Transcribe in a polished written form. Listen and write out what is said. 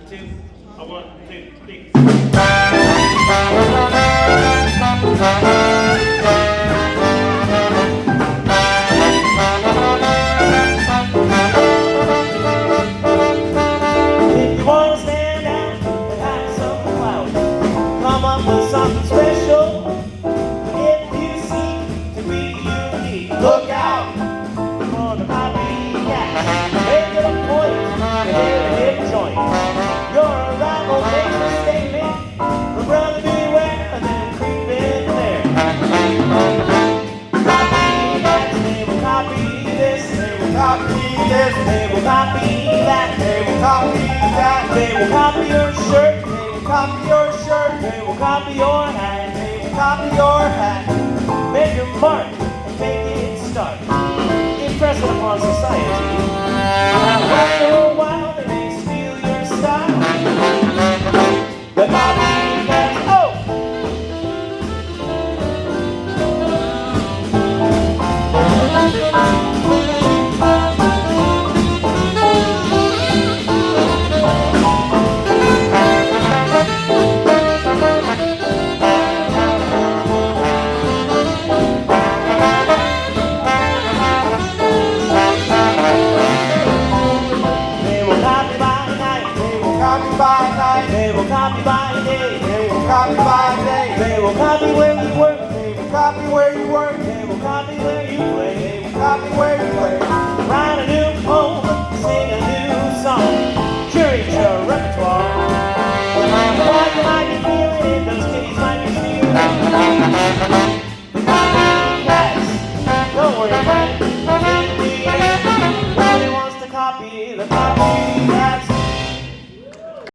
two, a 1, 2, 3. If you want to stand out and have some clout, come up with something special. If you seek to be unique, look out for the copycats. Make it a point to hit a hip joint. Your arrival makes a statement. But brother, beware and then creep in there. Copycats, they will copy this, they will copy this, they will copy that, they will copy that, they will copy your shirt, they will copy your shirt, they will copy your hat, they will copy your hat. Make your mark and make it start. Impress it upon society. After a while, they may steal your style. The copycats, oh! They will copy by day, they will copy by day, they will copy where you work, they will copy where you work, they will copy where you play, they will copy where you play. Write a new poem, sing a new song, curate your repertoire. While you might be feeling it, those kitties might be stealing. The copycats, don't worry about it, nobody wants to copy the copy.